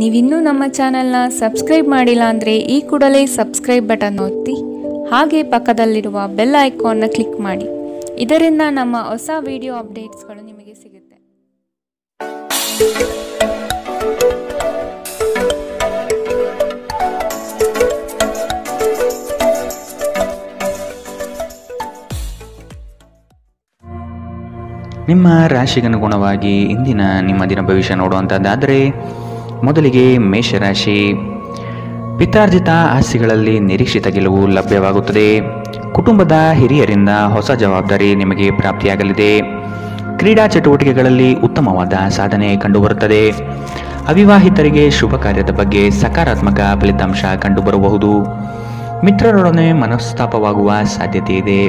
ನೀವಿನ್ನೂ ನಮ್ಮ ಚಾನೆಲ್ನ ಸಬ್ಸ್ಕ್ರೈಬ್ ಮಾಡಿಲ್ಲ ಅಂದರೆ ಈ ಕೂಡಲೇ ಸಬ್ಸ್ಕ್ರೈಬ್ ಬಟನ್ ಒತ್ತಿ ಹಾಗೆ ಪಕ್ಕದಲ್ಲಿರುವ ಬೆಲ್ ಐಕಾನ್ನ ಕ್ಲಿಕ್ ಮಾಡಿ. ಇದರಿಂದ ನಮ್ಮ ಹೊಸ ವಿಡಿಯೋ ಅಪ್ಡೇಟ್ಸ್ಗಳು ನಿಮಗೆ ಸಿಗುತ್ತೆ. ನಿಮ್ಮ ರಾಶಿಗನುಗುಣವಾಗಿ ಇಂದಿನ ನಿಮ್ಮ ದಿನ ಭವಿಷ್ಯ ನೋಡುವಂಥದ್ದಾದರೆ ಮೊದಲಿಗೆ ಮೇಷರಾಶಿ. ಪಿತ್ರಾರ್ಜಿತ ಆಸ್ತಿಗಳಲ್ಲಿ ನಿರೀಕ್ಷಿತ ಗೆಲುವು ಲಭ್ಯವಾಗುತ್ತದೆ. ಕುಟುಂಬದ ಹಿರಿಯರಿಂದ ಹೊಸ ಜವಾಬ್ದಾರಿ ನಿಮಗೆ ಪ್ರಾಪ್ತಿಯಾಗಲಿದೆ. ಕ್ರೀಡಾ ಚಟುವಟಿಕೆಗಳಲ್ಲಿ ಉತ್ತಮವಾದ ಸಾಧನೆ ಕಂಡುಬರುತ್ತದೆ. ಅವಿವಾಹಿತರಿಗೆ ಶುಭ ಕಾರ್ಯದ ಬಗ್ಗೆ ಸಕಾರಾತ್ಮಕ ಫಲಿತಾಂಶ ಕಂಡುಬರಬಹುದು. ಮಿತ್ರರೊಡನೆ ಮನಸ್ತಾಪವಾಗುವ ಸಾಧ್ಯತೆ ಇದೆ.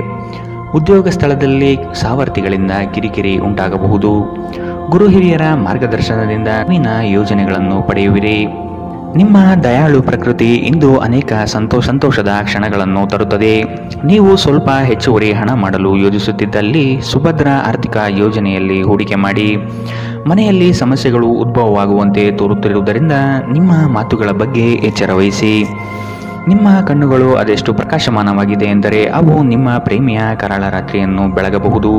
ಉದ್ಯೋಗ ಸ್ಥಳದಲ್ಲಿ ಸಹವರ್ತಿಗಳಿಂದ ಕಿರಿಕಿರಿ ಉಂಟಾಗಬಹುದು. ಗುರು ಹಿರಿಯರ ಮಾರ್ಗದರ್ಶನದಿಂದ ನವೀನ ಯೋಜನೆಗಳನ್ನು ಪಡೆಯುವಿರಿ. ನಿಮ್ಮ ದಯಾಳು ಪ್ರಕೃತಿ ಇಂದು ಅನೇಕ ಸಂತೋಷದ ಕ್ಷಣಗಳನ್ನು ತರುತ್ತದೆ. ನೀವು ಸ್ವಲ್ಪ ಹೆಚ್ಚುವರಿ ಹಣ ಮಾಡಲು ಯೋಜಿಸುತ್ತಿದ್ದಲ್ಲಿ ಸುಭದ್ರ ಆರ್ಥಿಕ ಯೋಜನೆಯಲ್ಲಿ ಹೂಡಿಕೆ ಮಾಡಿ. ಮನೆಯಲ್ಲಿ ಸಮಸ್ಯೆಗಳು ಉದ್ಭವವಾಗುವಂತೆ ತೋರುತ್ತಿರುವುದರಿಂದ ನಿಮ್ಮ ಮಾತುಗಳ ಬಗ್ಗೆ ಎಚ್ಚರ ವಹಿಸಿ. ನಿಮ್ಮ ಕಣ್ಣುಗಳು ಅದೆಷ್ಟು ಪ್ರಕಾಶಮಾನವಾಗಿದೆ ಎಂದರೆ ಅವು ನಿಮ್ಮ ಪ್ರೇಮಿಯ ಕರಾಳ ರಾತ್ರಿಯನ್ನು ಬೆಳಗಬಹುದು.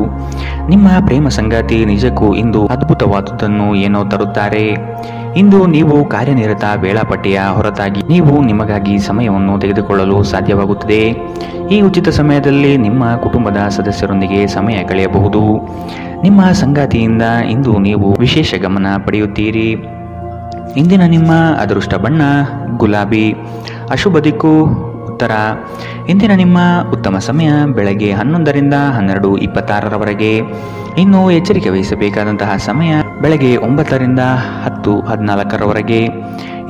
ನಿಮ್ಮ ಪ್ರೇಮ ಸಂಗಾತಿ ನಿಜಕ್ಕೂ ಇಂದು ಅದ್ಭುತವಾದುದನ್ನು ಏನೋ ತರುತ್ತಾರೆ. ಇಂದು ನೀವು ಕಾರ್ಯನಿರತ ವೇಳಾಪಟ್ಟಿಯ ಹೊರತಾಗಿ ನೀವು ನಿಮಗಾಗಿ ಸಮಯವನ್ನು ತೆಗೆದುಕೊಳ್ಳಲು ಸಾಧ್ಯವಾಗುತ್ತದೆ. ಈ ಉಚಿತ ಸಮಯದಲ್ಲಿ ನಿಮ್ಮ ಕುಟುಂಬದ ಸದಸ್ಯರೊಂದಿಗೆ ಸಮಯ ಕಳೆಯಬಹುದು. ನಿಮ್ಮ ಸಂಗಾತಿಯಿಂದ ಇಂದು ನೀವು ವಿಶೇಷ ಗಮನ ಪಡೆಯುತ್ತೀರಿ. ಇಂದಿನ ನಿಮ್ಮ ಅದೃಷ್ಟ ಬಣ್ಣ ಗುಲಾಬಿ. ಅಶುಭ ದಿಕ್ಕು ಉತ್ತರ. ಇಂದಿನ ನಿಮ್ಮ ಉತ್ತಮ ಸಮಯ ಬೆಳಗ್ಗೆ 11ರಿಂದ 12:26ರವರೆಗೆ. ಇನ್ನು ಎಚ್ಚರಿಕೆ ವಹಿಸಬೇಕಾದಂತಹ ಸಮಯ ಬೆಳಗ್ಗೆ 9ರಿಂದ 10:14ರವರೆಗೆ.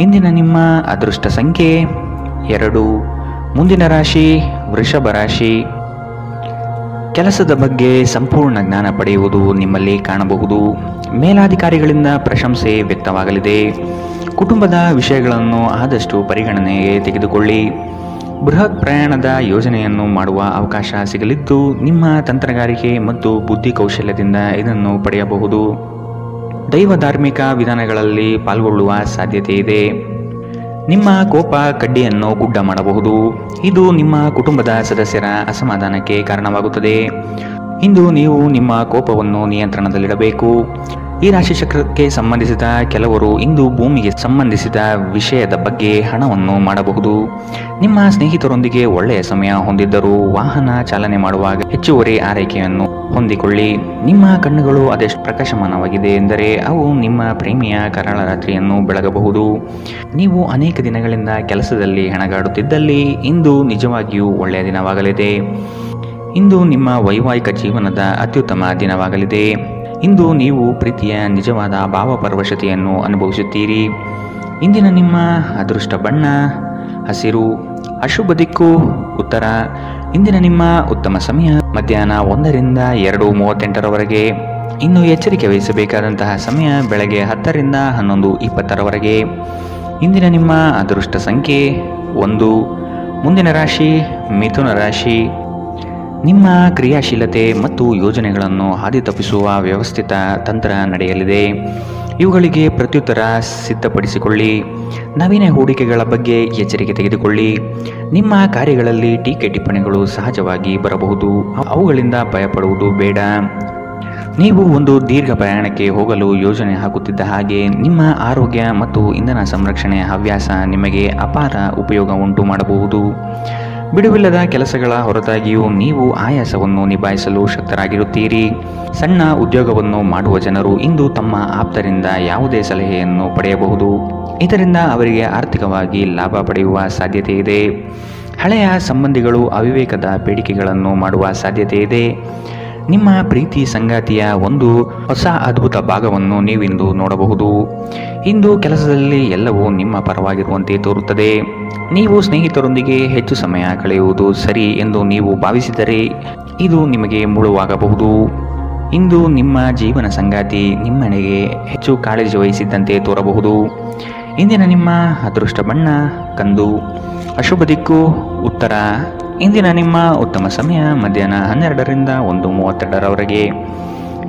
ಇಂದಿನ ನಿಮ್ಮ ಅದೃಷ್ಟ ಸಂಖ್ಯೆ 2. ಮುಂದಿನ ರಾಶಿ ವೃಷಭ ರಾಶಿ. ಕೆಲಸದ ಬಗ್ಗೆ ಸಂಪೂರ್ಣ ಜ್ಞಾನ ಪಡೆಯುವುದು ನಿಮ್ಮಲ್ಲಿ ಕಾಣಬಹುದು. ಮೇಲಾಧಿಕಾರಿಗಳಿಂದ ಪ್ರಶಂಸೆ ವ್ಯಕ್ತವಾಗಲಿದೆ. ಕುಟುಂಬದ ವಿಷಯಗಳನ್ನು ಆದಷ್ಟು ಪರಿಗಣನೆಗೆ ತೆಗೆದುಕೊಳ್ಳಿ. ಬೃಹತ್ ಪ್ರಯಾಣದ ಯೋಜನೆಯನ್ನು ಮಾಡುವ ಅವಕಾಶ ಸಿಗಲಿದ್ದು ನಿಮ್ಮ ತಂತ್ರಗಾರಿಕೆ ಮತ್ತು ಬುದ್ಧಿ ಕೌಶಲ್ಯದಿಂದ ಇದನ್ನು ಪಡೆಯಬಹುದು. ದೈವ ಧಾರ್ಮಿಕ ವಿಧಾನಗಳಲ್ಲಿ ಪಾಲ್ಗೊಳ್ಳುವ ಸಾಧ್ಯತೆ ಇದೆ. ನಿಮ್ಮ ಕೋಪ ಕಡ್ಡಿಯನ್ನು ಗುಡ್ಡ ಮಾಡಬಹುದು. ಇದು ನಿಮ್ಮ ಕುಟುಂಬದ ಸದಸ್ಯರ ಅಸಮಾಧಾನಕ್ಕೆ ಕಾರಣವಾಗುತ್ತದೆ. ಇಂದು ನೀವು ನಿಮ್ಮ ಕೋಪವನ್ನು ನಿಯಂತ್ರಣದಲ್ಲಿಡಬೇಕು. ಈ ರಾಶಿಚಕ್ರಕ್ಕೆ ಸಂಬಂಧಿಸಿದ ಕೆಲವರು ಇಂದು ಭೂಮಿಗೆ ಸಂಬಂಧಿಸಿದ ವಿಷಯದ ಬಗ್ಗೆ ಹಣವನ್ನು ಮಾಡಬಹುದು. ನಿಮ್ಮ ಸ್ನೇಹಿತರೊಂದಿಗೆ ಒಳ್ಳೆಯ ಸಮಯ ಹೊಂದಿದ್ದರೂ ವಾಹನ ಚಾಲನೆ ಮಾಡುವಾಗ ಹೆಚ್ಚುವರಿ ಆರೈಕೆಯನ್ನು ಹೊಂದಿಕೊಳ್ಳಿ. ನಿಮ್ಮ ಕಣ್ಣುಗಳು ಅದೆಷ್ಟು ಪ್ರಕಾಶಮಾನವಾಗಿದೆ ಎಂದರೆ ಅವು ನಿಮ್ಮ ಪ್ರೇಮಿಯ ಕರಾಳ ರಾತ್ರಿಯನ್ನು ಬೆಳಗಬಹುದು. ನೀವು ಅನೇಕ ದಿನಗಳಿಂದ ಕೆಲಸದಲ್ಲಿ ಹೆಣಗಾಡುತ್ತಿದ್ದಲ್ಲಿ ಇಂದು ನಿಜವಾಗಿಯೂ ಒಳ್ಳೆಯ ದಿನವಾಗಲಿದೆ. ಇಂದು ನಿಮ್ಮ ವೈವಾಹಿಕ ಜೀವನದ ಅತ್ಯುತ್ತಮ ದಿನವಾಗಲಿದೆ. ಇಂದು ನೀವು ಪ್ರೀತಿಯ ನಿಜವಾದ ಭಾವಪರವಶತೆಯನ್ನು ಅನುಭವಿಸುತ್ತೀರಿ. ಇಂದಿನ ನಿಮ್ಮ ಅದೃಷ್ಟ ಬಣ್ಣ ಹಸಿರು. ಅಶುಭ ದಿಕ್ಕು ಉತ್ತರ. ಇಂದಿನ ನಿಮ್ಮ ಉತ್ತಮ ಸಮಯ ಮಧ್ಯಾಹ್ನ 1ರಿಂದ 2:38ರವರೆಗೆ. ಇನ್ನು ಎಚ್ಚರಿಕೆ ವಹಿಸಬೇಕಾದಂತಹ ಸಮಯ ಬೆಳಗ್ಗೆ 10ರಿಂದ 11:20ರವರೆಗೆ. ಇಂದಿನ ನಿಮ್ಮ ಅದೃಷ್ಟ ಸಂಖ್ಯೆ 1. ಮುಂದಿನ ರಾಶಿ ಮಿಥುನ ರಾಶಿ. ನಿಮ್ಮ ಕ್ರಿಯಾಶೀಲತೆ ಮತ್ತು ಯೋಜನೆಗಳನ್ನು ಹಾದಿ ತಪ್ಪಿಸುವ ವ್ಯವಸ್ಥಿತ ತಂತ್ರ ನಡೆಯಲಿದೆ. ಇವುಗಳಿಗೆ ಪ್ರತ್ಯುತ್ತರ ಸಿದ್ಧಪಡಿಸಿಕೊಳ್ಳಿ. ನವೀನ ಹೂಡಿಕೆಗಳ ಬಗ್ಗೆ ಎಚ್ಚರಿಕೆ ತೆಗೆದುಕೊಳ್ಳಿ. ನಿಮ್ಮ ಕಾರ್ಯಗಳಲ್ಲಿ ಟೀಕೆ ಟಿಪ್ಪಣಿಗಳು ಸಹಜವಾಗಿ ಬರಬಹುದು. ಅವುಗಳಿಂದ ಭಯಪಡುವುದು ಬೇಡ. ನೀವು ಒಂದು ದೀರ್ಘ ಪ್ರಯಾಣಕ್ಕೆ ಹೋಗಲು ಯೋಜನೆ ಹಾಕುತ್ತಿದ್ದ ಹಾಗೆ ನಿಮ್ಮ ಆರೋಗ್ಯ ಮತ್ತು ಇಂಧನ ಸಂರಕ್ಷಣೆ ಹವ್ಯಾಸ ನಿಮಗೆ ಅಪಾರ ಉಪಯೋಗ ಉಂಟು ಮಾಡಬಹುದು. ಬಿಡುವಿಲ್ಲದ ಕೆಲಸಗಳ ಹೊರತಾಗಿಯೂ ನೀವು ಆಯಾಸವನ್ನು ನಿಭಾಯಿಸಲು ಶಕ್ತರಾಗಿರುತ್ತೀರಿ. ಸಣ್ಣ ಉದ್ಯೋಗವನ್ನು ಮಾಡುವ ಜನರು ಇಂದು ತಮ್ಮ ಆಪ್ತರಿಂದ ಯಾವುದೇ ಸಲಹೆಯನ್ನು ಪಡೆಯಬಹುದು. ಇದರಿಂದ ಅವರಿಗೆ ಆರ್ಥಿಕವಾಗಿ ಲಾಭ ಪಡೆಯುವ ಸಾಧ್ಯತೆ ಇದೆ. ಹಳೆಯ ಸಂಬಂಧಿಗಳು ಅವಿವೇಕದ ಬೇಡಿಕೆಗಳನ್ನು ಮಾಡುವ ಸಾಧ್ಯತೆ ಇದೆ. ನಿಮ್ಮ ಪ್ರೀತಿ ಸಂಗಾತಿಯ ಒಂದು ಹೊಸ ಅದ್ಭುತ ಭಾಗವನ್ನು ನೀವಿಂದು ನೋಡಬಹುದು. ಇಂದು ಕೆಲಸದಲ್ಲಿ ಎಲ್ಲವೂ ನಿಮ್ಮ ಪರವಾಗಿರುವಂತೆ ತೋರುತ್ತದೆ. ನೀವು ಸ್ನೇಹಿತರೊಂದಿಗೆ ಹೆಚ್ಚು ಸಮಯ ಕಳೆಯುವುದು ಸರಿ ಎಂದು ನೀವು ಭಾವಿಸಿದರೆ ಇದು ನಿಮಗೆ ಮುಳುವಾಗಬಹುದು. ಇಂದು ನಿಮ್ಮ ಜೀವನ ಸಂಗಾತಿ ನಿಮ್ಮನೆಗೆ ಹೆಚ್ಚು ಕಾಳಜಿ ವಹಿಸಿದ್ದಂತೆ ತೋರಬಹುದು. ಇಂದಿನ ನಿಮ್ಮ ಅದೃಷ್ಟ ಬಣ್ಣ ಕಂದು. ಅಶುಭ ದಿಕ್ಕು ಉತ್ತರ. ಇಂದಿನ ನಿಮ್ಮ ಉತ್ತಮ ಸಮಯ ಮಧ್ಯಾಹ್ನ 12ರಿಂದ 1:32ರವರೆಗೆ.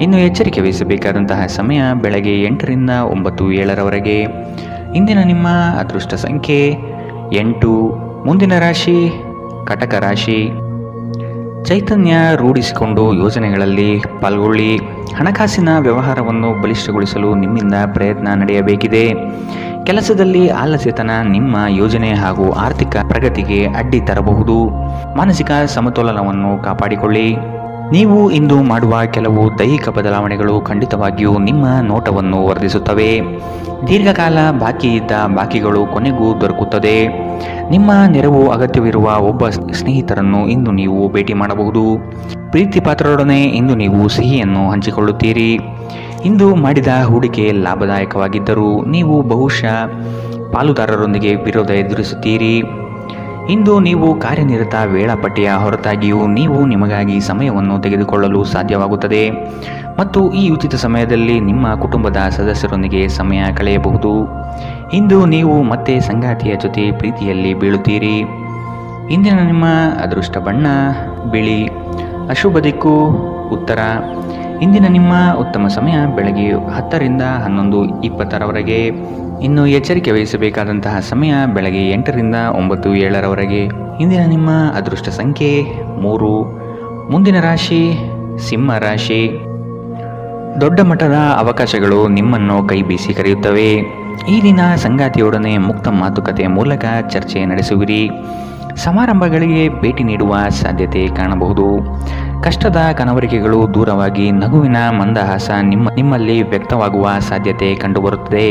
ಇನ್ನು ಎಚ್ಚರಿಕೆ ವಹಿಸಬೇಕಾದಂತಹ ಸಮಯ ಬೆಳಗ್ಗೆ 8ರಿಂದ 9:07ರವರೆಗೆ. ಇಂದಿನ ನಿಮ್ಮ ಅದೃಷ್ಟ ಸಂಖ್ಯೆ 8. ಮುಂದಿನ ರಾಶಿ ಕಟಕ ರಾಶಿ. ಚೈತನ್ಯ ರೂಢಿಸಿಕೊಂಡು ಯೋಜನೆಗಳಲ್ಲಿ ಪಾಲ್ಗೊಳ್ಳಿ. ಹಣಕಾಸಿನ ವ್ಯವಹಾರವನ್ನು ಬಲಿಷ್ಠಗೊಳಿಸಲು ನಿಮ್ಮಿಂದ ಪ್ರಯತ್ನ ನಡೆಯಬೇಕಿದೆ. ಕೆಲಸದಲ್ಲಿ ಆಲಸ್ಯತನ ನಿಮ್ಮ ಯೋಜನೆ ಹಾಗೂ ಆರ್ಥಿಕ ಪ್ರಗತಿಗೆ ಅಡ್ಡಿ ತರಬಹುದು. ಮಾನಸಿಕ ಸಮತೋಲನವನ್ನು ಕಾಪಾಡಿಕೊಳ್ಳಿ. ನೀವು ಇಂದು ಮಾಡುವ ಕೆಲವು ದೈಹಿಕ ಬದಲಾವಣೆಗಳು ಖಂಡಿತವಾಗಿಯೂ ನಿಮ್ಮ ನೋಟವನ್ನು ವರ್ಧಿಸುತ್ತವೆ. ದೀರ್ಘಕಾಲ ಬಾಕಿ ಇದ್ದ ಬಾಕಿಗಳು ಕೊನೆಗೂ ದೊರಕುತ್ತದೆ. ನಿಮ್ಮ ನೆರವು ಅಗತ್ಯವಿರುವ ಒಬ್ಬ ಸ್ನೇಹಿತರನ್ನು ಇಂದು ನೀವು ಭೇಟಿ ಮಾಡಬಹುದು. ಪ್ರೀತಿ ಪಾತ್ರರೊಡನೆ ಇಂದು ನೀವು ಸಿಹಿಯನ್ನು ಹಂಚಿಕೊಳ್ಳುತ್ತೀರಿ. ಇಂದು ಮಾಡಿದ ಹೂಡಿಕೆ ಲಾಭದಾಯಕವಾಗಿದ್ದರೂ ನೀವು ಬಹುಶಃ ಪಾಲುದಾರರೊಂದಿಗೆ ವಿರೋಧ ಎದುರಿಸುತ್ತೀರಿ. ಇಂದು ನೀವು ಕಾರ್ಯನಿರತ ವೇಳಾಪಟ್ಟಿಯ ಹೊರತಾಗಿಯೂ ನೀವು ನಿಮಗಾಗಿ ಸಮಯವನ್ನು ತೆಗೆದುಕೊಳ್ಳಲು ಸಾಧ್ಯವಾಗುತ್ತದೆ ಮತ್ತು ಈ ಉಚಿತ ಸಮಯದಲ್ಲಿ ನಿಮ್ಮ ಕುಟುಂಬದ ಸದಸ್ಯರೊಂದಿಗೆ ಸಮಯ ಕಳೆಯಬಹುದು. ಇಂದು ನೀವು ಮತ್ತೆ ಸಂಗಾತಿಯ ಜೊತೆ ಪ್ರೀತಿಯಲ್ಲಿ ಬೀಳುತ್ತೀರಿ. ಇಂದಿನ ನಿಮ್ಮ ಅದೃಷ್ಟ ಬಣ್ಣ ಬಿಳಿ. ಅಶುಭ ದಿಕ್ಕು ಉತ್ತರ. ಇಂದಿನ ನಿಮ್ಮ ಉತ್ತಮ ಸಮಯ ಬೆಳಗ್ಗೆ 10 ರಿಂದ 11:20 ಇನ್ನು ಎಚ್ಚರಿಕೆ ವಹಿಸಬೇಕಾದಂತಹ ಸಮಯ ಬೆಳಗ್ಗೆ 8 ರಿಂದ 9:07 ಇಂದಿನ ನಿಮ್ಮ ಅದೃಷ್ಟ ಸಂಖ್ಯೆ 3. ಮುಂದಿನ ರಾಶಿ ಸಿಂಹ ರಾಶಿ. ದೊಡ್ಡ ಮಟ್ಟದ ಅವಕಾಶಗಳು ನಿಮ್ಮನ್ನು ಕೈ ಬೀಸಿ ಕರೆಯುತ್ತವೆ. ಈ ದಿನ ಸಂಗಾತಿಯೊಡನೆ ಮುಕ್ತ ಮಾತುಕತೆಯ ಮೂಲಕ ಚರ್ಚೆ ನಡೆಸುವಿರಿ. ಸಮಾರಂಭಗಳಿಗೆ ಭೇಟಿ ನೀಡುವ ಸಾಧ್ಯತೆ ಕಾಣಬಹುದು. ಕಷ್ಟದ ಕನವರಿಕೆಗಳು ದೂರವಾಗಿ ನಗುವಿನ ಮಂದಹಾಸ ನಿಮ್ಮಲ್ಲಿ ವ್ಯಕ್ತವಾಗುವ ಸಾಧ್ಯತೆ ಕಂಡುಬರುತ್ತದೆ.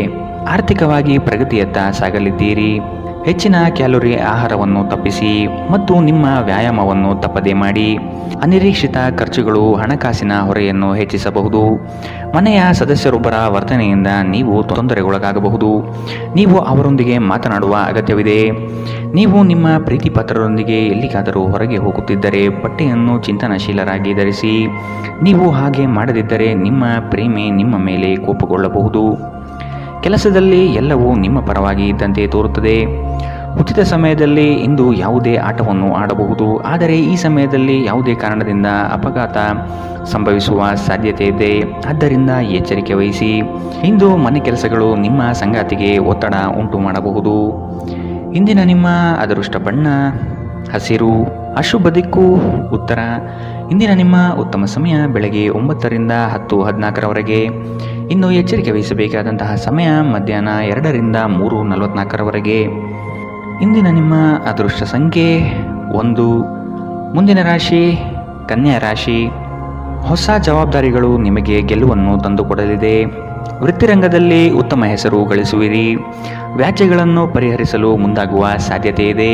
ಆರ್ಥಿಕವಾಗಿ ಪ್ರಗತಿಯತ್ತ ಸಾಗಲಿದ್ದೀರಿ. ಹೆಚ್ಚಿನ ಕ್ಯಾಲೋರಿ ಆಹಾರವನ್ನು ತಪ್ಪಿಸಿ ಮತ್ತು ನಿಮ್ಮ ವ್ಯಾಯಾಮವನ್ನು ತಪ್ಪದೇ ಮಾಡಿ. ಅನಿರೀಕ್ಷಿತ ಖರ್ಚುಗಳು ಹಣಕಾಸಿನ ಹೊರೆಯನ್ನು ಹೆಚ್ಚಿಸಬಹುದು. ಮನೆಯ ಸದಸ್ಯರೊಬ್ಬರ ವರ್ತನೆಯಿಂದ ನೀವು ತೊಂದರೆಗೊಳಗಾಗಬಹುದು. ನೀವು ಅವರೊಂದಿಗೆ ಮಾತನಾಡುವ ಅಗತ್ಯವಿದೆ. ನೀವು ನಿಮ್ಮ ಪ್ರೀತಿ ಪಾತ್ರರೊಂದಿಗೆ ಎಲ್ಲಿಗಾದರೂ ಹೊರಗೆ ಹೋಗುತ್ತಿದ್ದರೆ ಬಟ್ಟೆಯನ್ನು ಚಿಂತನಶೀಲರಾಗಿ ಧರಿಸಿ. ನೀವು ಹಾಗೆ ಮಾಡದಿದ್ದರೆ ನಿಮ್ಮ ಪ್ರೇಮಿ ನಿಮ್ಮ ಮೇಲೆ ಕೋಪಗೊಳ್ಳಬಹುದು. ಕೆಲಸದಲ್ಲಿ ಎಲ್ಲವೂ ನಿಮ್ಮ ಪರವಾಗಿ ಇದ್ದಂತೆ ತೋರುತ್ತದೆ. ಉಚಿತ ಸಮಯದಲ್ಲಿ ಇಂದು ಯಾವುದೇ ಆಟವನ್ನು ಆಡಬಹುದು, ಆದರೆ ಈ ಸಮಯದಲ್ಲಿ ಯಾವುದೇ ಕಾರಣದಿಂದ ಅಪಘಾತ ಸಂಭವಿಸುವ ಸಾಧ್ಯತೆ ಇದೆ. ಆದ್ದರಿಂದ ಎಚ್ಚರಿಕೆ ವಹಿಸಿ. ಇಂದು ಮನೆ ಕೆಲಸಗಳು ನಿಮ್ಮ ಸಂಗಾತಿಗೆ ಒತ್ತಡ ಉಂಟು ಮಾಡಬಹುದು. ಇಂದಿನ ನಿಮ್ಮ ಅದೃಷ್ಟ ಬಣ್ಣ ಹಸಿರು. ಅಶುಭ ದಿಕ್ಕು ಉತ್ತರ. ಇಂದಿನ ನಿಮ್ಮ ಉತ್ತಮ ಸಮಯ ಬೆಳಗ್ಗೆ 9 ರಿಂದ 10:14 ಇನ್ನು ಎಚ್ಚರಿಕೆ ವಹಿಸಬೇಕಾದಂತಹ ಸಮಯ ಮಧ್ಯಾಹ್ನ 2 ರಿಂದ 3:44 ಇಂದಿನ ನಿಮ್ಮ ಅದೃಷ್ಟ ಸಂಖ್ಯೆ 1. ಮುಂದಿನ ರಾಶಿ ಕನ್ಯಾ ರಾಶಿ. ಹೊಸ ಜವಾಬ್ದಾರಿಗಳು ನಿಮಗೆ ಗೆಲುವನ್ನು ತಂದುಕೊಡಲಿದೆ. ವೃತ್ತಿರಂಗದಲ್ಲಿ ಉತ್ತಮ ಹೆಸರು ಗಳಿಸುವಿರಿ. ವ್ಯಾಜ್ಯಗಳನ್ನು ಪರಿಹರಿಸಲು ಮುಂದಾಗುವ ಸಾಧ್ಯತೆ ಇದೆ.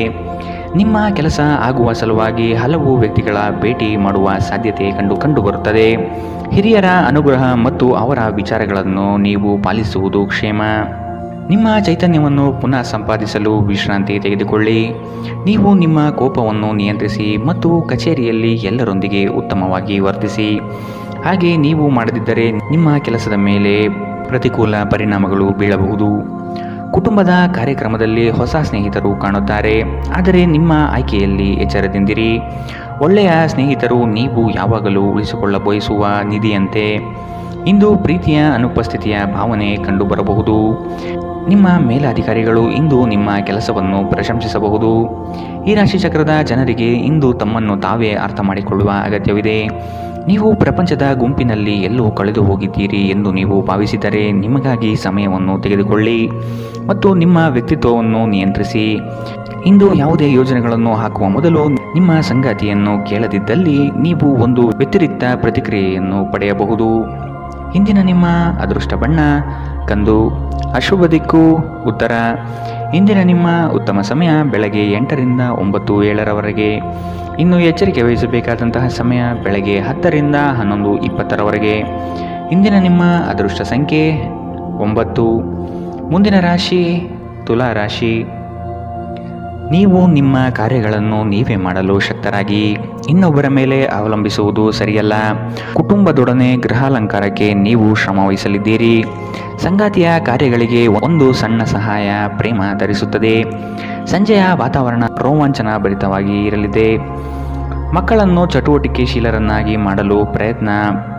ನಿಮ್ಮ ಕೆಲಸ ಆಗುವ ಸಲುವಾಗಿ ಹಲವು ವ್ಯಕ್ತಿಗಳ ಭೇಟಿ ಮಾಡುವ ಸಾಧ್ಯತೆ ಕಂಡುಬರುತ್ತದೆ. ಹಿರಿಯರ ಅನುಗ್ರಹ ಮತ್ತು ಅವರ ವಿಚಾರಗಳನ್ನು ನೀವು ಪಾಲಿಸುವುದು ಕ್ಷೇಮ. ನಿಮ್ಮ ಚೈತನ್ಯವನ್ನು ಪುನಃ ಸಂಪಾದಿಸಲು ವಿಶ್ರಾಂತಿ ತೆಗೆದುಕೊಳ್ಳಿ. ನೀವು ನಿಮ್ಮ ಕೋಪವನ್ನು ನಿಯಂತ್ರಿಸಿ ಮತ್ತು ಕಚೇರಿಯಲ್ಲಿ ಎಲ್ಲರೊಂದಿಗೆ ಉತ್ತಮವಾಗಿ ವರ್ತಿಸಿ. ಹಾಗೆ ನೀವು ಮಾಡದಿದ್ದರೆ ನಿಮ್ಮ ಕೆಲಸದ ಮೇಲೆ ಪ್ರತಿಕೂಲ ಪರಿಣಾಮಗಳು ಬೀಳಬಹುದು. ಕುಟುಂಬದ ಕಾರ್ಯಕ್ರಮದಲ್ಲಿ ಹೊಸ ಸ್ನೇಹಿತರು ಕಾಣುತ್ತಾರೆ, ಆದರೆ ನಿಮ್ಮ ಆಯ್ಕೆಯಲ್ಲಿ ಎಚ್ಚರದಿಂದಿರಿ. ಒಳ್ಳೆಯ ಸ್ನೇಹಿತರು ನೀವು ಯಾವಾಗಲೂ ಉಳಿಸಿಕೊಳ್ಳ ಬಯಸುವ ನಿಧಿಯಂತೆ. ಇಂದು ಪ್ರೀತಿಯ ಅನುಪಸ್ಥಿತಿಯ ಭಾವನೆ ಕಂಡುಬರಬಹುದು. ನಿಮ್ಮ ಮೇಲಾಧಿಕಾರಿಗಳು ಇಂದು ನಿಮ್ಮ ಕೆಲಸವನ್ನು ಪ್ರಶಂಸಿಸಬಹುದು. ಈ ರಾಶಿಚಕ್ರದ ಜನರಿಗೆ ಇಂದು ತಮ್ಮನ್ನು ತಾವೇ ಅರ್ಥ ಮಾಡಿಕೊಳ್ಳುವ ಅಗತ್ಯವಿದೆ. ನೀವು ಪ್ರಪಂಚದ ಗುಂಪಿನಲ್ಲಿ ಎಲ್ಲೋ ಕಳೆದು ಹೋಗಿದ್ದೀರಿ ಎಂದು ನೀವು ಭಾವಿಸಿದರೆ ನಿಮಗಾಗಿ ಸಮಯವನ್ನು ತೆಗೆದುಕೊಳ್ಳಿ ಮತ್ತು ನಿಮ್ಮ ವ್ಯಕ್ತಿತ್ವವನ್ನು ನಿಯಂತ್ರಿಸಿ. ಇಂದು ಯಾವುದೇ ಯೋಜನೆಗಳನ್ನು ಹಾಕುವ ಮೊದಲು ನಿಮ್ಮ ಸಂಗಾತಿಯನ್ನು ಕೇಳದಿದ್ದಲ್ಲಿ ನೀವು ಒಂದು ವ್ಯತಿರಿಕ್ತ ಪ್ರತಿಕ್ರಿಯೆಯನ್ನು ಪಡೆಯಬಹುದು. ಇಂದಿನ ನಿಮ್ಮ ಅದೃಷ್ಟ ಬಣ್ಣ ಕಂದು. ಅಶುಭ ದಿಕ್ಕು ಉತ್ತರ. ಇಂದಿನ ನಿಮ್ಮ ಉತ್ತಮ ಸಮಯ ಬೆಳಗ್ಗೆ 8 ರಿಂದ 9:07 ಇನ್ನು ಎಚ್ಚರಿಕೆ ವಹಿಸಬೇಕಾದಂತಹ ಸಮಯ ಬೆಳಗ್ಗೆ 10 ರಿಂದ 11:20 ಇಂದಿನ ನಿಮ್ಮ ಅದೃಷ್ಟ ಸಂಖ್ಯೆ 9. ಮುಂದಿನ ರಾಶಿ ತುಲಾ ರಾಶಿ. ನೀವು ನಿಮ್ಮ ಕಾರ್ಯಗಳನ್ನು ನೀವೇ ಮಾಡಲು ಶಕ್ತರಾಗಿ ಇನ್ನೊಬ್ಬರ ಮೇಲೆ ಅವಲಂಬಿಸುವುದು ಸರಿಯಲ್ಲ. ಕುಟುಂಬದೊಡನೆ ಗೃಹಾಲಂಕಾರಕ್ಕೆ ನೀವು ಶ್ರಮ ವಹಿಸಲಿದ್ದೀರಿ. ಸಂಗಾತಿಯ ಕಾರ್ಯಗಳಿಗೆ ಒಂದು ಸಣ್ಣ ಸಹಾಯ ಪ್ರೇಮ ಧರಿಸುತ್ತದೆ. ಸಂಜೆಯ ವಾತಾವರಣ ರೋಮಾಂಚನ ಭರಿತವಾಗಿ ಇರಲಿದೆ. ಮಕ್ಕಳನ್ನು ಚಟುವಟಿಕೆಶೀಲರನ್ನಾಗಿ ಮಾಡಲು ಪ್ರಯತ್ನ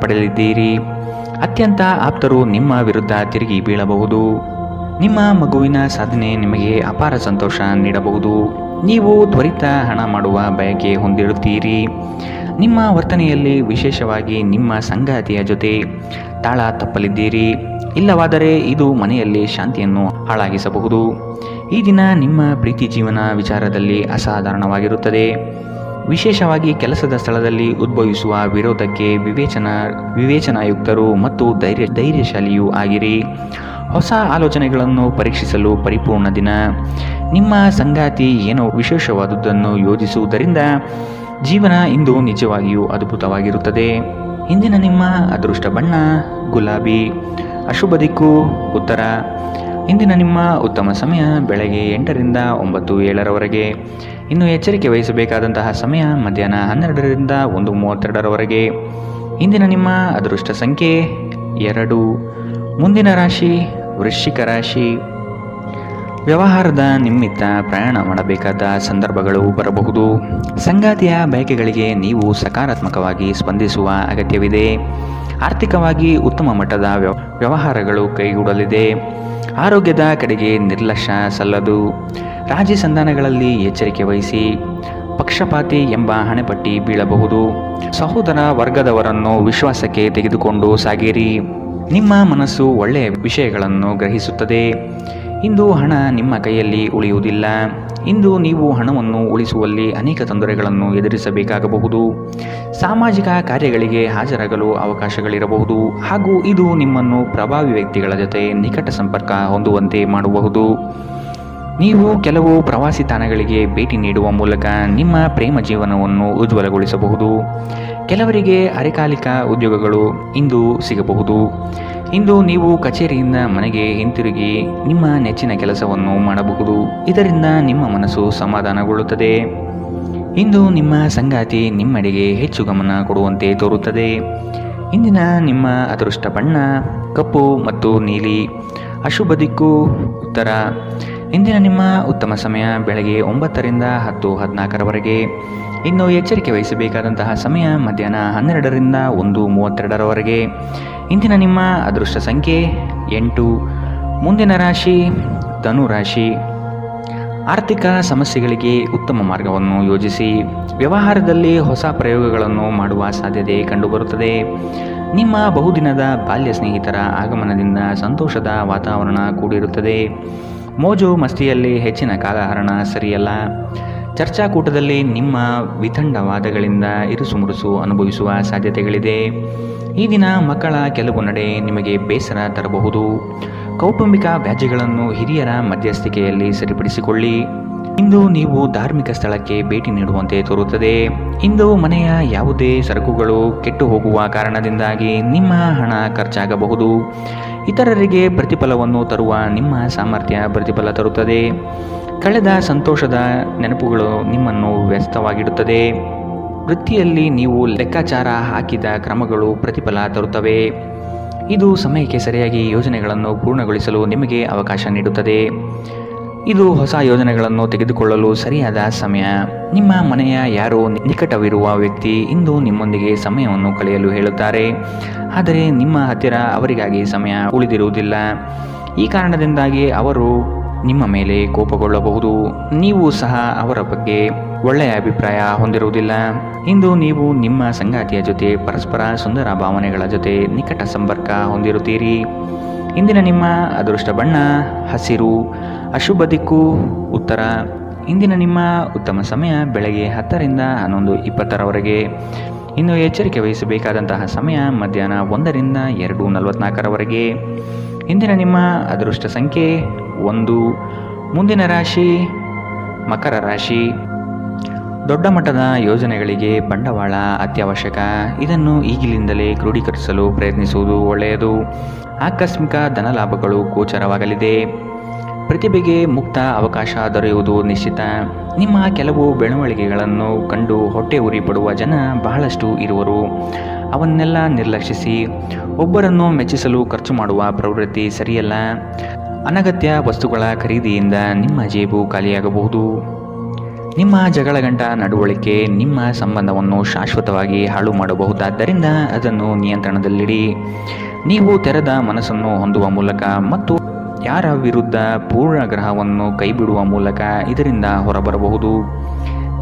ಪಡಲಿದ್ದೀರಿ. ಅತ್ಯಂತ ಆಪ್ತರು ನಿಮ್ಮ ವಿರುದ್ಧ ತಿರುಗಿ ಬೀಳಬಹುದು. ನಿಮ್ಮ ಮಗುವಿನ ಸಾಧನೆ ನಿಮಗೆ ಅಪಾರ ಸಂತೋಷ ನೀಡಬಹುದು. ನೀವು ತ್ವರಿತ ಹಣ ಮಾಡುವ ಬಯಕೆ ಹೊಂದಿರುತ್ತೀರಿ. ನಿಮ್ಮ ವರ್ತನೆಯಲ್ಲಿ ವಿಶೇಷವಾಗಿ ನಿಮ್ಮ ಸಂಗಾತಿಯ ಜೊತೆ ತಾಳ ತಪ್ಪಲಿದ್ದೀರಿ. ಇಲ್ಲವಾದರೆ ಇದು ಮನೆಯಲ್ಲಿ ಶಾಂತಿಯನ್ನು ಹಾಳಾಗಿಸಬಹುದು. ಈ ದಿನ ನಿಮ್ಮ ಪ್ರೀತಿ ಜೀವನ ವಿಚಾರದಲ್ಲಿ ಅಸಾಧಾರಣವಾಗಿರುತ್ತದೆ. ವಿಶೇಷವಾಗಿ ಕೆಲಸದ ಸ್ಥಳದಲ್ಲಿ ಉದ್ಭವಿಸುವ ವಿರೋಧಕ್ಕೆ ವಿವೇಚನಾಯುಕ್ತರು ಮತ್ತು ಧೈರ್ಯಶಾಲಿಯೂ ಆಗಿರಿ. ಹೊಸ ಆಲೋಚನೆಗಳನ್ನು ಪರೀಕ್ಷಿಸಲು ಪರಿಪೂರ್ಣ ದಿನ. ನಿಮ್ಮ ಸಂಗಾತಿ ಏನೋ ವಿಶೇಷವಾದುದನ್ನು ಯೋಜಿಸುವುದರಿಂದ ಜೀವನ ಇಂದು ನಿಜವಾಗಿಯೂ ಅದ್ಭುತವಾಗಿರುತ್ತದೆ. ಇಂದಿನ ನಿಮ್ಮ ಅದೃಷ್ಟ ಬಣ್ಣ ಗುಲಾಬಿ, ಅಶುಭ ದಿಕ್ಕು ಉತ್ತರ. ಇಂದಿನ ನಿಮ್ಮ ಉತ್ತಮ ಸಮಯ ಬೆಳಗ್ಗೆ 8ರಿಂದ 9:07 ಇನ್ನು ಎಚ್ಚರಿಕೆ ವಹಿಸಬೇಕಾದಂತಹ ಸಮಯ ಮಧ್ಯಾಹ್ನ 12ರಿಂದ 1:32 ಇಂದಿನ ನಿಮ್ಮ ಅದೃಷ್ಟ ಸಂಖ್ಯೆ 2. ಮುಂದಿನ ರಾಶಿ ವೃಶ್ಚಿಕ ರಾಶಿ. ವ್ಯವಹಾರದ ನಿಮಿತ್ತ ಪ್ರಯಾಣ ಮಾಡಬೇಕಾದ ಸಂದರ್ಭಗಳು ಬರಬಹುದು. ಸಂಗಾತಿಯ ಬಯಕೆಗಳಿಗೆ ನೀವು ಸಕಾರಾತ್ಮಕವಾಗಿ ಸ್ಪಂದಿಸುವ ಅಗತ್ಯವಿದೆ. ಆರ್ಥಿಕವಾಗಿ ಉತ್ತಮ ಮಟ್ಟದ ವ್ಯವಹಾರಗಳು ಕೈಗೂಡಲಿದೆ. ಆರೋಗ್ಯದ ಕಡೆಗೆ ನಿರ್ಲಕ್ಷ್ಯ ಸಲ್ಲದು. ರಾಜಿ ಸಂಧಾನಗಳಲ್ಲಿ ಎಚ್ಚರಿಕೆ ವಹಿಸಿ. ಪಕ್ಷಪಾತಿ ಎಂಬ ಹಣೆಪಟ್ಟಿ ಬೀಳಬಹುದು. ಸಹೋದರ ವರ್ಗದವರನ್ನು ವಿಶ್ವಾಸಕ್ಕೆ ತೆಗೆದುಕೊಂಡು ಸಾಗಿರಿ. ನಿಮ್ಮ ಮನಸ್ಸು ಒಳ್ಳೆಯ ವಿಷಯಗಳನ್ನು ಗ್ರಹಿಸುತ್ತದೆ. ಇಂದು ಹಣ ನಿಮ್ಮ ಕೈಯಲ್ಲಿ ಉಳಿಯುವುದಿಲ್ಲ. ಇಂದು ನೀವು ಹಣವನ್ನು ಉಳಿಸುವಲ್ಲಿ ಅನೇಕ ತೊಂದರೆಗಳನ್ನು ಎದುರಿಸಬೇಕಾಗಬಹುದು. ಸಾಮಾಜಿಕ ಕಾರ್ಯಗಳಿಗೆ ಹಾಜರಾಗಲು ಅವಕಾಶಗಳಿರಬಹುದು ಹಾಗೂ ಇದು ನಿಮ್ಮನ್ನು ಪ್ರಭಾವಿ ವ್ಯಕ್ತಿಗಳ ಜೊತೆ ನಿಕಟ ಸಂಪರ್ಕ ಹೊಂದುವಂತೆ ಮಾಡಬಹುದು. ನೀವು ಕೆಲವು ಪ್ರವಾಸಿ ತಾಣಗಳಿಗೆ ಭೇಟಿ ನೀಡುವ ಮೂಲಕ ನಿಮ್ಮ ಪ್ರೇಮ ಜೀವನವನ್ನು ಉಜ್ವಲಗೊಳಿಸಬಹುದು. ಕೆಲವರಿಗೆ ಅರೆಕಾಲಿಕ ಉದ್ಯೋಗಗಳು ಇಂದು ಸಿಗಬಹುದು. ಇಂದು ನೀವು ಕಚೇರಿಯಿಂದ ಮನೆಗೆ ಹಿಂತಿರುಗಿ ನಿಮ್ಮ ನೆಚ್ಚಿನ ಕೆಲಸವನ್ನು ಮಾಡಬಹುದು. ಇದರಿಂದ ನಿಮ್ಮ ಮನಸ್ಸು ಸಮಾಧಾನಗೊಳ್ಳುತ್ತದೆ. ಇಂದು ನಿಮ್ಮ ಸಂಗಾತಿ ನಿಮ್ಮೆಡೆಗೆ ಹೆಚ್ಚು ಗಮನ ಕೊಡುವಂತೆ ತೋರುತ್ತದೆ. ಇಂದಿನ ನಿಮ್ಮ ಅದೃಷ್ಟ ಬಣ್ಣ ಕಪ್ಪು ಮತ್ತು ನೀಲಿ, ಅಶುಭ ದಿಕ್ಕು ಉತ್ತರ. ಇಂದಿನ ನಿಮ್ಮ ಉತ್ತಮ ಸಮಯ ಬೆಳಗ್ಗೆ 9ರಿಂದ 10:14 ಇನ್ನು ಎಚ್ಚರಿಕೆ ವಹಿಸಬೇಕಾದಂತಹ ಸಮಯ ಮಧ್ಯಾಹ್ನ 12ರಿಂದ 1:32 ಇಂದಿನ ನಿಮ್ಮ ಅದೃಷ್ಟ ಸಂಖ್ಯೆ 8. ಮುಂದಿನ ರಾಶಿ ಧನು ರಾಶಿ. ಆರ್ಥಿಕ ಸಮಸ್ಯೆಗಳಿಗೆ ಉತ್ತಮ ಮಾರ್ಗವನ್ನು ಯೋಜಿಸಿ. ವ್ಯವಹಾರದಲ್ಲಿ ಹೊಸ ಪ್ರಯೋಗಗಳನ್ನು ಮಾಡುವ ಸಾಧ್ಯತೆ ಕಂಡುಬರುತ್ತದೆ. ನಿಮ್ಮ ಬಹುದಿನದ ಬಾಲ್ಯ ಸ್ನೇಹಿತರ ಆಗಮನದಿಂದ ಸಂತೋಷದ ವಾತಾವರಣ ಕೂಡಿರುತ್ತದೆ. ಮೋಜು ಮಸ್ತಿಯಲ್ಲಿ ಹೆಚ್ಚಿನ ಕಾಲಹರಣ ಸರಿಯಲ್ಲ. ಚರ್ಚಾಕೂಟದಲ್ಲಿ ನಿಮ್ಮ ವಿತಂಡವಾದಗಳಿಂದ ಇರುಸುಮುರುಸು ಅನುಭವಿಸುವ ಸಾಧ್ಯತೆಗಳಿದೆ. ಈ ದಿನ ಮಕ್ಕಳ ಕೆಲವು ನಡೆ ನಿಮಗೆ ಬೇಸರ ತರಬಹುದು. ಕೌಟುಂಬಿಕ ವ್ಯಾಜ್ಯಗಳನ್ನು ಹಿರಿಯರ ಮಧ್ಯಸ್ಥಿಕೆಯಲ್ಲಿ ಸರಿಪಡಿಸಿಕೊಳ್ಳಿ. ಇಂದು ನೀವು ಧಾರ್ಮಿಕ ಸ್ಥಳಕ್ಕೆ ಭೇಟಿ ನೀಡುವಂತೆ ತೋರುತ್ತದೆ. ಇಂದು ಮನೆಯ ಯಾವುದೇ ಸರಕುಗಳು ಕೆಟ್ಟು ಹೋಗುವ ಕಾರಣದಿಂದಾಗಿ ನಿಮ್ಮ ಹಣ ಖರ್ಚಾಗಬಹುದು. ಇತರರಿಗೆ ಪ್ರತಿಫಲವನ್ನು ತರುವ ನಿಮ್ಮ ಸಾಮರ್ಥ್ಯ ಪ್ರತಿಫಲ ತರುತ್ತದೆ. ಕಳೆದ ಸಂತೋಷದ ನೆನಪುಗಳು ನಿಮ್ಮನ್ನು ವ್ಯಸ್ತವಾಗಿಡುತ್ತದೆ. ವೃತ್ತಿಯಲ್ಲಿ ನೀವು ಲೆಕ್ಕಾಚಾರ ಹಾಕಿದ ಕ್ರಮಗಳು ಪ್ರತಿಫಲ ತರುತ್ತವೆ. ಇದು ಸಮಯಕ್ಕೆ ಸರಿಯಾಗಿ ಯೋಜನೆಗಳನ್ನು ಪೂರ್ಣಗೊಳಿಸಲು ನಿಮಗೆ ಅವಕಾಶ ನೀಡುತ್ತದೆ. ಇದು ಹೊಸ ಯೋಜನೆಗಳನ್ನು ತೆಗೆದುಕೊಳ್ಳಲು ಸರಿಯಾದ ಸಮಯ. ನಿಮ್ಮ ಮನೆಯ ಯಾರೋ ನಿಕಟವಿರುವ ವ್ಯಕ್ತಿ ಇಂದು ನಿಮ್ಮೊಂದಿಗೆ ಸಮಯವನ್ನು ಕಳೆಯಲು ಹೇಳುತ್ತಾರೆ. ಆದರೆ ನಿಮ್ಮ ಹತ್ತಿರ ಅವರಿಗಾಗಿ ಸಮಯ ಉಳಿದಿರುವುದಿಲ್ಲ. ಈ ಕಾರಣದಿಂದಾಗಿ ಅವರು ನಿಮ್ಮ ಮೇಲೆ ಕೋಪಗೊಳ್ಳಬಹುದು. ನೀವು ಸಹ ಅವರ ಬಗ್ಗೆ ಒಳ್ಳೆಯ ಅಭಿಪ್ರಾಯ ಹೊಂದಿರುವುದಿಲ್ಲ. ಇಂದು ನೀವು ನಿಮ್ಮ ಸಂಗಾತಿಯ ಜೊತೆ ಪರಸ್ಪರ ಸುಂದರ ಭಾವನೆಗಳ ಜೊತೆ ನಿಕಟ ಸಂಪರ್ಕ ಹೊಂದಿರುತ್ತೀರಿ. ಇಂದಿನ ನಿಮ್ಮ ಅದೃಷ್ಟ ಬಣ್ಣ ಹಸಿರು, ಅಶುಭ ದಿಕ್ಕು ಉತ್ತರ. ಇಂದಿನ ನಿಮ್ಮ ಉತ್ತಮ ಸಮಯ ಬೆಳಗ್ಗೆ 10ರಿಂದ 11:20 ಇನ್ನು ಎಚ್ಚರಿಕೆ ವಹಿಸಬೇಕಾದಂತಹ ಸಮಯ ಮಧ್ಯಾಹ್ನ 1ರಿಂದ 2:44 ಇಂದಿನ ನಿಮ್ಮ ಅದೃಷ್ಟ ಸಂಖ್ಯೆ 1. ಮುಂದಿನ ರಾಶಿ ಮಕರ ರಾಶಿ. ದೊಡ್ಡ ಮಟ್ಟದ ಯೋಜನೆಗಳಿಗೆ ಬಂಡವಾಳ ಅತ್ಯವಶ್ಯಕ. ಇದನ್ನು ಈಗಿನಿಂದಲೇ ಕ್ರೋಢೀಕರಿಸಲು ಪ್ರಯತ್ನಿಸುವುದು ಒಳ್ಳೆಯದು. ಆಕಸ್ಮಿಕ ಧನಲಾಭಗಳು ಗೋಚರವಾಗಲಿದೆ. ಪ್ರತಿಭೆಗೆ ಮುಕ್ತ ಅವಕಾಶ ದೊರೆಯುವುದು ನಿಶ್ಚಿತ. ನಿಮ್ಮ ಕೆಲವು ಬೆಳವಣಿಗೆಗಳನ್ನು ಕಂಡು ಹೊಟ್ಟೆ ಉರಿ ಪಡುವ ಜನ ಬಹಳಷ್ಟು ಇರುವರು. ಅವನ್ನೆಲ್ಲ ನಿರ್ಲಕ್ಷಿಸಿ. ಒಬ್ಬರನ್ನು ಮೆಚ್ಚಿಸಲು ಖರ್ಚು ಮಾಡುವ ಪ್ರವೃತ್ತಿ ಸರಿಯಲ್ಲ. ಅನಗತ್ಯ ವಸ್ತುಗಳ ಖರೀದಿಯಿಂದ ನಿಮ್ಮ ಜೇಬು ಖಾಲಿಯಾಗಬಹುದು. ನಿಮ್ಮ ಜಗಳಗಂಟ ನಡವಳಿಕೆ ನಿಮ್ಮ ಸಂಬಂಧವನ್ನು ಶಾಶ್ವತವಾಗಿ ಹಾಳು ಮಾಡಬಹುದಾದ್ದರಿಂದ ಅದನ್ನು ನಿಯಂತ್ರಣದಲ್ಲಿಡಿ. ನೀವು ತೆರೆದ ಮನಸ್ಸನ್ನು ಹೊಂದುವ ಮೂಲಕ ಮತ್ತು ಯಾರ ವಿರುದ್ಧ ಪೂರ್ಣ ಗ್ರಹವನ್ನು ಕೈಬಿಡುವ ಮೂಲಕ ಇದರಿಂದ ಹೊರಬರಬಹುದು.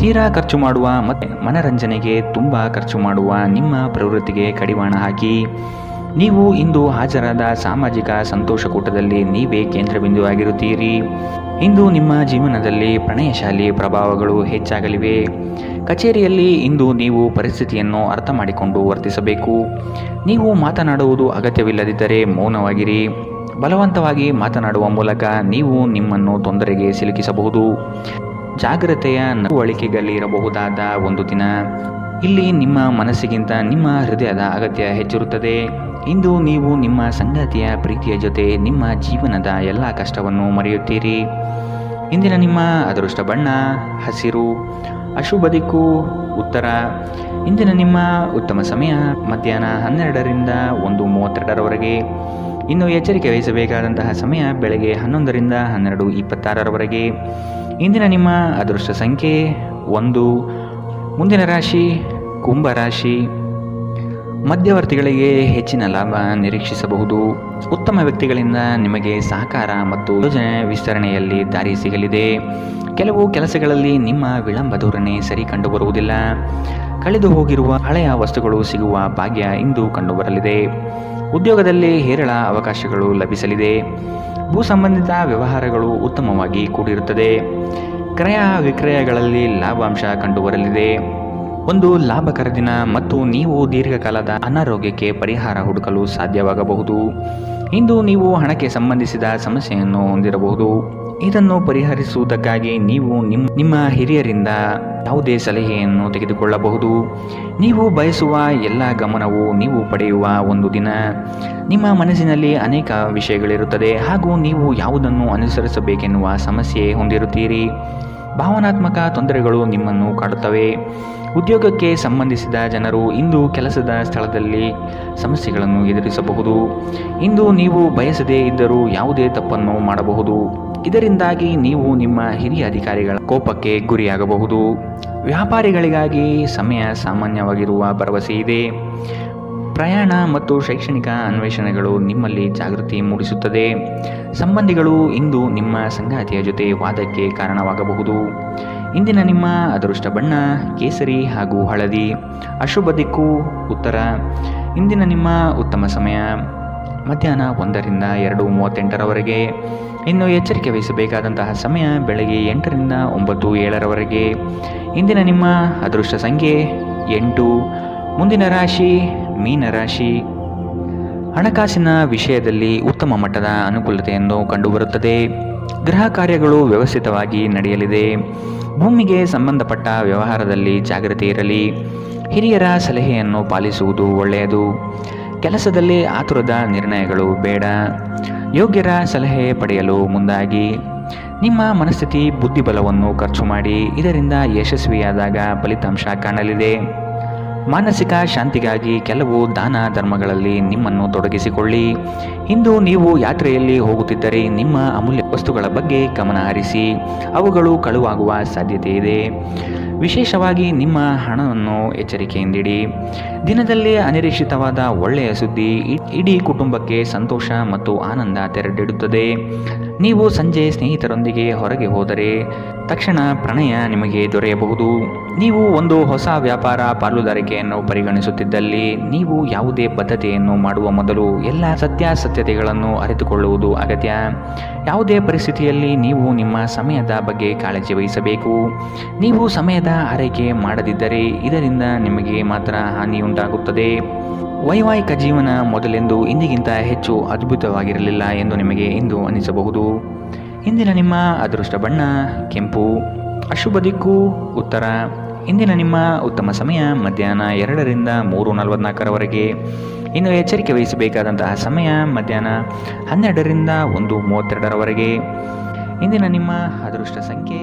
ತೀರಾ ಖರ್ಚು ಮಾಡುವ ಮತ್ತು ಮನರಂಜನೆಗೆ ತುಂಬ ಖರ್ಚು ಮಾಡುವ ನಿಮ್ಮ ಪ್ರವೃತ್ತಿಗೆ ಕಡಿವಾಣ ಹಾಕಿ. ನೀವು ಇಂದು ಹಾಜರಾದ ಸಾಮಾಜಿಕ ಸಂತೋಷಕೂಟದಲ್ಲಿ ನೀವೇ ಕೇಂದ್ರಬಿಂದುವಾಗಿರುತ್ತೀರಿ. ಇಂದು ನಿಮ್ಮ ಜೀವನದಲ್ಲಿ ಪ್ರಣಯಶಾಲಿ ಪ್ರಭಾವಗಳು ಹೆಚ್ಚಾಗಲಿವೆ. ಕಚೇರಿಯಲ್ಲಿ ಇಂದು ನೀವು ಪರಿಸ್ಥಿತಿಯನ್ನು ಅರ್ಥ ಮಾಡಿಕೊಂಡು ವರ್ತಿಸಬೇಕು. ನೀವು ಮಾತನಾಡುವುದು ಅಗತ್ಯವಿಲ್ಲದಿದ್ದರೆ ಮೌನವಾಗಿರಿ. ಬಲವಂತವಾಗಿ ಮಾತನಾಡುವ ಮೂಲಕ ನೀವು ನಿಮ್ಮನ್ನು ತೊಂದರೆಗೆ ಸಿಲುಕಿಸಬಹುದು. ಜಾಗ್ರತೆಯ ನಡವಳಿಕೆಗಳಿರಬಹುದಾದ ಒಂದು ದಿನ. ಇಲ್ಲಿ ನಿಮ್ಮ ಮನಸ್ಸಿಗಿಂತ ನಿಮ್ಮ ಹೃದಯದ ಅಗತ್ಯ ಹೆಚ್ಚಿರುತ್ತದೆ. ಇಂದು ನೀವು ನಿಮ್ಮ ಸಂಗಾತಿಯ ಪ್ರೀತಿಯ ಜೊತೆ ನಿಮ್ಮ ಜೀವನದ ಎಲ್ಲ ಕಷ್ಟವನ್ನು ಮರೆಯುತ್ತೀರಿ. ಇಂದಿನ ನಿಮ್ಮ ಅದೃಷ್ಟ ಬಣ್ಣ ಹಸಿರು. ಅಶುಭ ದಿಕ್ಕು ಉತ್ತರ. ಇಂದಿನ ನಿಮ್ಮ ಉತ್ತಮ ಸಮಯ ಮಧ್ಯಾಹ್ನ 12ರಿಂದ 1:32ರವರೆಗೆ. ಇನ್ನು ಎಚ್ಚರಿಕೆ ವಹಿಸಬೇಕಾದಂತಹ ಸಮಯ ಬೆಳಗ್ಗೆ 11ರಿಂದ 12:26ರವರೆಗೆ. ಇಂದಿನ ನಿಮ್ಮ ಅದೃಷ್ಟ ಸಂಖ್ಯೆ 1. ಮುಂದಿನ ರಾಶಿ ಕುಂಭರಾಶಿ. ಮಧ್ಯವರ್ತಿಗಳಿಗೆ ಹೆಚ್ಚಿನ ಲಾಭ ನಿರೀಕ್ಷಿಸಬಹುದು. ಉತ್ತಮ ವ್ಯಕ್ತಿಗಳಿಂದ ನಿಮಗೆ ಸಹಕಾರ ಮತ್ತು ಯೋಜನೆ ವಿಸ್ತರಣೆಯಲ್ಲಿ ದಾರಿ ಸಿಗಲಿದೆ. ಕೆಲವು ಕೆಲಸಗಳಲ್ಲಿ ನಿಮ್ಮ ವಿಳಂಬ ಧೋರಣೆ ಸರಿ ಕಂಡುಬರುವುದಿಲ್ಲ. ಕಳೆದು ಹೋಗಿರುವ ಹಳೆಯ ವಸ್ತುಗಳು ಸಿಗುವ ಭಾಗ್ಯ ಇಂದು ಕಂಡುಬರಲಿದೆ. ಉದ್ಯೋಗದಲ್ಲಿ ಹೇರಳ ಅವಕಾಶಗಳು ಲಭಿಸಲಿದೆ. ಭೂ ಸಂಬಂಧಿತ ವ್ಯವಹಾರಗಳು ಉತ್ತಮವಾಗಿ ಕೂಡಿರುತ್ತದೆ. ಕ್ರಯ ವಿಕ್ರಯಗಳಲ್ಲಿ ಲಾಭಾಂಶ ಕಂಡುಬರಲಿದೆ. ಒಂದು ಲಾಭಕರ ದಿನ ಮತ್ತು ನೀವು ದೀರ್ಘಕಾಲದ ಅನಾರೋಗ್ಯಕ್ಕೆ ಪರಿಹಾರ ಹುಡುಕಲು ಸಾಧ್ಯವಾಗಬಹುದು. ಇಂದು ನೀವು ಹಣಕ್ಕೆ ಸಂಬಂಧಿಸಿದ ಸಮಸ್ಯೆಯನ್ನು ಹೊಂದಿರಬಹುದು. ಇದನ್ನು ಪರಿಹರಿಸುವುದಕ್ಕಾಗಿ ನೀವು ನಿಮ್ಮ ಹಿರಿಯರಿಂದ ಯಾವುದೇ ಸಲಹೆಯನ್ನು ತೆಗೆದುಕೊಳ್ಳಬಹುದು. ನೀವು ಬಯಸುವ ಎಲ್ಲ ಗಮನವು ನೀವು ಪಡೆಯುವ ಒಂದು ದಿನ. ನಿಮ್ಮ ಮನಸ್ಸಿನಲ್ಲಿ ಅನೇಕ ವಿಷಯಗಳಿರುತ್ತದೆ ಹಾಗೂ ನೀವು ಯಾವುದನ್ನು ಅನುಸರಿಸಬೇಕೆನ್ನುವ ಸಮಸ್ಯೆ ಹೊಂದಿರುತ್ತೀರಿ. ಭಾವನಾತ್ಮಕ ತೊಂದರೆಗಳು ನಿಮ್ಮನ್ನು ಕಾಡುತ್ತವೆ. ಉದ್ಯೋಗಕ್ಕೆ ಸಂಬಂಧಿಸಿದ ಜನರು ಇಂದು ಕೆಲಸದ ಸ್ಥಳದಲ್ಲಿ ಸಮಸ್ಯೆಗಳನ್ನು ಎದುರಿಸಬಹುದು. ಇಂದು ನೀವು ಬಯಸದೇ ಇದ್ದರೂ ಯಾವುದೇ ತಪ್ಪನ್ನು ಮಾಡಬಹುದು. ಇದರಿಂದಾಗಿ ನೀವು ನಿಮ್ಮ ಹಿರಿಯ ಅಧಿಕಾರಿಗಳ ಕೋಪಕ್ಕೆ ಗುರಿಯಾಗಬಹುದು. ವ್ಯಾಪಾರಿಗಳಿಗಾಗಿ ಸಮಯ ಸಾಮಾನ್ಯವಾಗಿರುವ ಭರವಸೆ ಇದೆ. ಪ್ರಯಾಣ ಮತ್ತು ಶೈಕ್ಷಣಿಕ ಅನ್ವೇಷಣೆಗಳು ನಿಮ್ಮಲ್ಲಿ ಜಾಗೃತಿ ಮೂಡಿಸುತ್ತದೆ. ಸಂಬಂಧಿಗಳು ಇಂದು ನಿಮ್ಮ ಸಂಗಾತಿಯ ಜೊತೆ ವಾದಕ್ಕೆ ಕಾರಣವಾಗಬಹುದು. ಇಂದಿನ ನಿಮ್ಮ ಅದೃಷ್ಟ ಬಣ್ಣ ಕೇಸರಿ ಹಾಗೂ ಹಳದಿ. ಅಶುಭ ದಿಕ್ಕು ಉತ್ತರ. ಇಂದಿನ ನಿಮ್ಮ ಉತ್ತಮ ಸಮಯ ಮಧ್ಯಾಹ್ನ 1ರಿಂದ 2:38ರವರೆಗೆ. ಇನ್ನು ಎಚ್ಚರಿಕೆ ವಹಿಸಬೇಕಾದಂತಹ ಸಮಯ ಬೆಳಗ್ಗೆ 8ರಿಂದ 9:07ರವರೆಗೆ. ಇಂದಿನ ನಿಮ್ಮ ಅದೃಷ್ಟ ಸಂಖ್ಯೆ 8. ಮುಂದಿನ ರಾಶಿ ಮೀನರಾಶಿ. ಹಣಕಾಸಿನ ವಿಷಯದಲ್ಲಿ ಉತ್ತಮ ಮಟ್ಟದ ಅನುಕೂಲತೆಯನ್ನು ಕಂಡುಬರುತ್ತದೆ. ಗೃಹ ಕಾರ್ಯಗಳು ವ್ಯವಸ್ಥಿತವಾಗಿ ನಡೆಯಲಿದೆ. ಭೂಮಿಗೆ ಸಂಬಂಧಪಟ್ಟ ವ್ಯವಹಾರದಲ್ಲಿ ಜಾಗೃತಿ ಇರಲಿ. ಹಿರಿಯರ ಸಲಹೆಯನ್ನು ಪಾಲಿಸುವುದು ಒಳ್ಳೆಯದು. ಕೆಲಸದಲ್ಲಿ ಆತುರದ ನಿರ್ಣಯಗಳು ಬೇಡ. ಯೋಗ್ಯರ ಸಲಹೆ ಪಡೆಯಲು ಮುಂದಾಗಿ. ನಿಮ್ಮ ಮನಸ್ಥಿತಿ ಬುದ್ಧಿಬಲವನ್ನು ಖರ್ಚು ಮಾಡಿ. ಇದರಿಂದ ಯಶಸ್ವಿಯಾದಾಗ ಫಲಿತಾಂಶ ಕಾಣಲಿದೆ. ಮಾನಸಿಕ ಶಾಂತಿಗಾಗಿ ಕೆಲವು ದಾನ ಧರ್ಮಗಳಲ್ಲಿ ನಿಮ್ಮನ್ನು ತೊಡಗಿಸಿಕೊಳ್ಳಿ. ಇಂದು ನೀವು ಯಾತ್ರೆಯಲ್ಲಿ ಹೋಗುತ್ತಿದ್ದರೆ ನಿಮ್ಮ ಅಮೂಲ್ಯ ವಸ್ತುಗಳ ಬಗ್ಗೆ ಗಮನ ಹರಿಸಿ. ಅವುಗಳು ಕಳುವಾಗುವ ಸಾಧ್ಯತೆ ಇದೆ. ವಿಶೇಷವಾಗಿ ನಿಮ್ಮ ಹಣವನ್ನು ಎಚ್ಚರಿಕೆಯಿಂದಿಡಿ. ದಿನದಲ್ಲಿ ಅನಿರೀಕ್ಷಿತವಾದ ಒಳ್ಳೆಯ ಸುದ್ದಿ ಇಡೀ ಕುಟುಂಬಕ್ಕೆ ಸಂತೋಷ ಮತ್ತು ಆನಂದ ತೆರೆದಿಡುತ್ತದೆ. ನೀವು ಸಂಜೆ ಸ್ನೇಹಿತರೊಂದಿಗೆ ಹೊರಗೆ ಹೋದರೆ ತಕ್ಷಣ ಪ್ರಣಯ ನಿಮಗೆ ದೊರೆಯಬಹುದು. ನೀವು ಒಂದು ಹೊಸ ವ್ಯಾಪಾರ ಪಾಲುದಾರಿಕೆಯನ್ನು ಪರಿಗಣಿಸುತ್ತಿದ್ದಲ್ಲಿ ನೀವು ಯಾವುದೇ ಬದ್ಧತೆಯನ್ನು ಮಾಡುವ ಮೊದಲು ಎಲ್ಲ ಸತ್ಯಾಸತ್ಯತೆಗಳನ್ನು ಅರಿತುಕೊಳ್ಳುವುದು ಅಗತ್ಯ. ಯಾವುದೇ ಪರಿಸ್ಥಿತಿಯಲ್ಲಿ ನೀವು ನಿಮ್ಮ ಸಮಯದ ಬಗ್ಗೆ ಕಾಳಜಿ ವಹಿಸಬೇಕು. ನೀವು ಸಮಯದ ಆರೈಕೆ ಮಾಡದಿದ್ದರೆ ಇದರಿಂದ ನಿಮಗೆ ಮಾತ್ರ ಹಾನಿಯುಂಟಾಗುತ್ತದೆ. ವೈವಾಹಿಕ ಜೀವನ ಮೊದಲೆಂದು ಇಂದಿಗಿಂತ ಹೆಚ್ಚು ಅದ್ಭುತವಾಗಿರಲಿಲ್ಲ ಎಂದು ನಿಮಗೆ ಇಂದು ಅನಿಸಬಹುದು. ಇಂದಿನ ನಿಮ್ಮ ಅದೃಷ್ಟ ಬಣ್ಣ ಕೆಂಪು. ಅಶುಭ ದಿಕ್ಕು ಉತ್ತರ. ಇಂದಿನ ನಿಮ್ಮ ಉತ್ತಮ ಸಮಯ ಮಧ್ಯಾಹ್ನ 2ರಿಂದ 3:44ರವರೆಗೆ. ಇನ್ನು ಎಚ್ಚರಿಕೆ ವಹಿಸಬೇಕಾದಂತಹ ಸಮಯ ಮಧ್ಯಾಹ್ನ 12ರಿಂದ 1:32ರವರೆಗೆ. ಇಂದಿನ ನಿಮ್ಮ ಅದೃಷ್ಟ ಸಂಖ್ಯೆ